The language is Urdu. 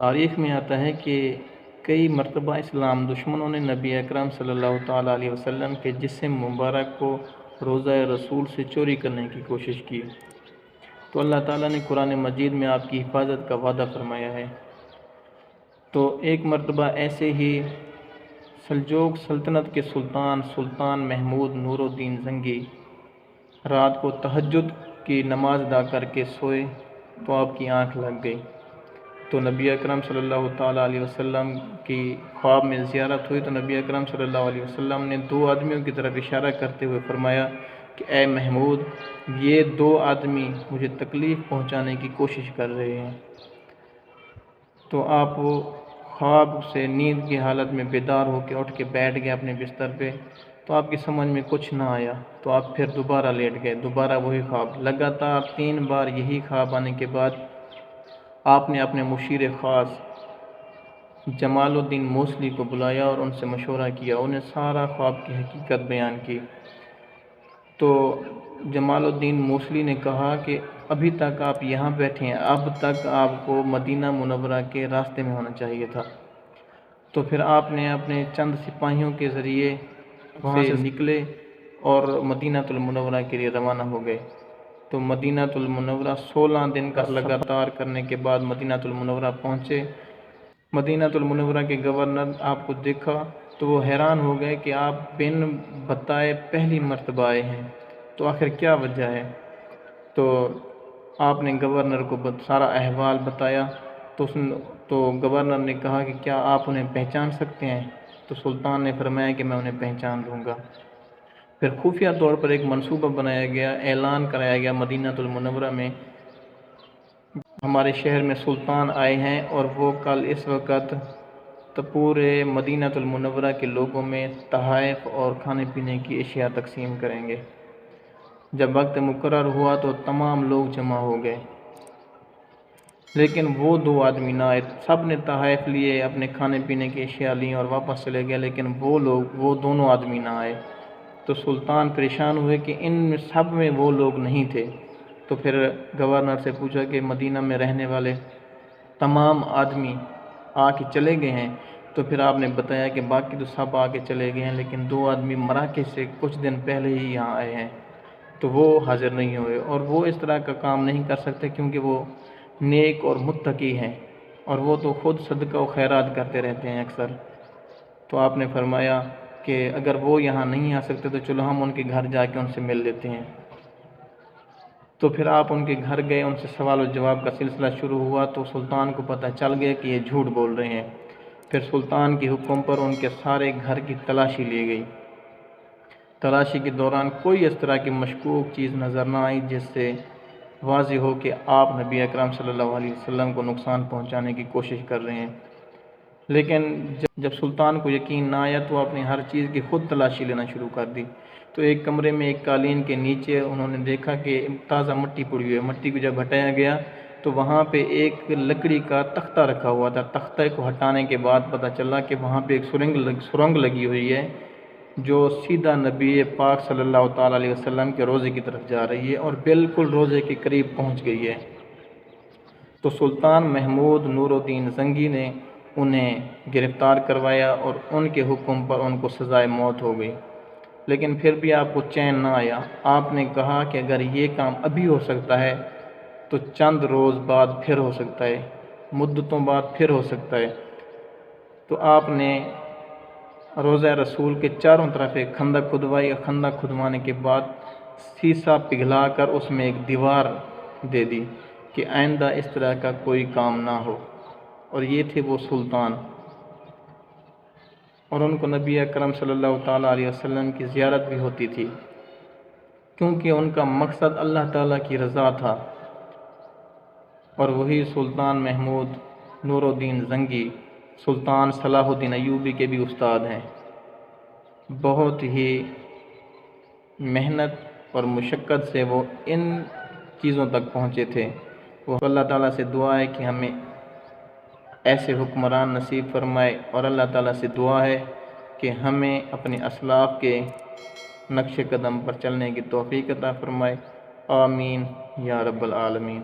تاریخ میں آتا ہے کہ کئی مرتبہ اسلام دشمنوں نے نبی اکرم صلی اللہ تعالیٰ علیہ وسلم کے جسم مبارک کو روضہ رسول سے چوری کرنے کی کوشش کی، تو اللہ تعالیٰ نے قرآن مجید میں آپ کی حفاظت کا وعدہ فرمایا ہے۔ تو ایک مرتبہ ایسے ہی سلجوق سلطنت کے سلطان محمود نور الدین زنگی رات کو تہجد کی نماز ادا کر کے سوئے تو آپ کی آنکھ لگ گئی، تو نبی اکرم صلی اللہ تعالیٰ علیہ وسلم کی خواب میں زیارت ہوئی، تو نبی اکرم صلی اللہ علیہ وسلم نے 2 آدمیوں کی طرف اشارہ کرتے ہوئے فرمایا کہ اے محمود، یہ 2 آدمی مجھے تکلیف پہنچانے کی کوشش کر رہے ہیں۔ تو آپ خواب سے نیند کی حالت میں بیدار ہو کے اٹھ کے بیٹھ گئے اپنے بستر پہ، تو آپ کی سمجھ میں کچھ نہ آیا، تو آپ پھر دوبارہ لیٹ گئے، دوبارہ وہی خواب، لگاتار 3 بار یہی خواب آنے کے بعد آپ نے اپنے مشیر خاص جمال الدین موصلی کو بلایا اور ان سے مشورہ کیا، انہیں سارا خواب کی حقیقت بیان کی۔ تو جمال الدین موصلی نے کہا کہ ابھی تک آپ یہاں بیٹھے ہیں، اب تک آپ کو مدینہ منورہ کے راستے میں ہونا چاہیے تھا۔ تو پھر آپ نے اپنے چند سپاہیوں کے ذریعے وہاں سے نکلے اور مدینہ المنورہ کے لیے روانہ ہو گئے۔ تو مدینہ المنورہ 16 دن کا لگاتار کرنے کے بعد مدینہ المنورہ پہنچے۔ مدینہ المنورہ کے گورنر آپ کو دیکھا تو وہ حیران ہو گئے کہ آپ بن بتائے پہلی مرتبہ آئے ہیں، تو آخر کیا وجہ ہے؟ تو آپ نے گورنر کو سارا احوال بتایا، تو گورنر نے کہا کہ کیا آپ انہیں پہچان سکتے ہیں؟ تو سلطان نے فرمایا کہ میں انہیں پہچان لوں گا۔ پھر خفیہ طور پر ایک منصوبہ بنایا گیا، اعلان کرایا گیا مدینہ المنورہ میں، ہمارے شہر میں سلطان آئے ہیں اور وہ کل اس وقت پورے مدینہ المنورہ کے لوگوں میں تحائف اور کھانے پینے کی اشیاء تقسیم کریں گے۔ جب وقت مقرر ہوا تو تمام لوگ جمع ہو گئے، لیکن وہ 2 آدمی نہ آئے۔ سب نے تحائف لیے، اپنے کھانے پینے کی اشیاء لیں اور واپس چلے گئے، لیکن وہ دونوں آدمی نہ آئے۔ تو سلطان پریشان ہوئے کہ ان سب میں وہ لوگ نہیں تھے۔ تو پھر گورنر سے پوچھا کہ مدینہ میں رہنے والے تمام آدمی آ کے چلے گئے ہیں؟ تو پھر آپ نے بتایا کہ باقی تو سب آ کے چلے گئے ہیں، لیکن 2 آدمی مراکش سے کچھ دن پہلے ہی یہاں آئے ہیں، تو وہ حاضر نہیں ہوئے، اور وہ اس طرح کا کام نہیں کر سکتے کیونکہ وہ نیک اور متقی ہیں، اور وہ تو خود صدقہ و خیرات کرتے رہتے ہیں اکثر۔ تو آپ نے فرمایا کہ اگر وہ یہاں نہیں آ سکتے تو چلو ہم ان کے گھر جا کے ان سے مل لیتے ہیں۔ تو پھر آپ ان کے گھر گئے، ان سے سوال و جواب کا سلسلہ شروع ہوا، تو سلطان کو پتہ چل گیا کہ یہ جھوٹ بول رہے ہیں۔ پھر سلطان کے حکم پر ان کے سارے گھر کی تلاشی لی گئی۔ تلاشی کے دوران کوئی اس طرح کی مشکوک چیز نظر نہ آئی جس سے واضح ہو کہ آپ نبی اکرم صلی اللہ علیہ وسلم کو نقصان پہنچانے کی کوشش کر رہے ہیں۔ لیکن جب سلطان کو یقین نہ آیا تو آپ نے ہر چیز کی خود تلاشی لینا شروع کر دی۔ تو ایک کمرے میں ایک قالین کے نیچے انہوں نے دیکھا کہ تازہ مٹی پڑی ہوئی ہے۔ مٹی کو جب ہٹایا گیا تو وہاں پہ ایک لکڑی کا تختہ رکھا ہوا تھا۔ تختہ کو ہٹانے کے بعد پتہ چلا کہ وہاں پہ ایک سرنگ لگی ہوئی ہے جو سیدھا نبی پاک صلی اللہ تعالیٰ علیہ وسلم کے روضے کی طرف جا رہی ہے اور بالکل روضے کے قریب پہنچ گئی ہے۔ تو سلطان محمود نور الدین زنگی نے انہیں گرفتار کروایا اور ان کے حکم پر ان کو سزائے موت ہو گئی، لیکن پھر بھی آپ کو چین نہ آیا۔ آپ نے کہا کہ اگر یہ کام ابھی ہو سکتا ہے تو چند روز بعد پھر ہو سکتا ہے، مدتوں بعد پھر ہو سکتا ہے۔ تو آپ نے روضہ رسول کے چاروں طرف ایک خندق کھدوائی، اور خندق کھدوانے کے بعد سیسا پگھلا کر اس میں ایک دیوار دے دی کہ آئندہ اس طرح کا کوئی کام نہ ہو۔ اور یہ تھے وہ سلطان، اور ان کو نبی اکرم صلی اللہ تعالیٰ علیہ وسلم کی زیارت بھی ہوتی تھی کیونکہ ان کا مقصد اللہ تعالیٰ کی رضا تھا۔ اور وہی سلطان محمود نور الدین زنگی سلطان صلاح الدین ایوبی کے بھی استاد ہیں۔ بہت ہی محنت اور مشقت سے وہ ان چیزوں تک پہنچے تھے۔ وہ اللہ تعالیٰ سے دعا ہے کہ ہمیں ایسے حکمران نصیب فرمائے، اور اللہ تعالیٰ سے دعا ہے کہ ہمیں اپنے اسلاف کے نقش قدم پر چلنے کی توفیق عطا فرمائے۔ آمین یا رب العالمین۔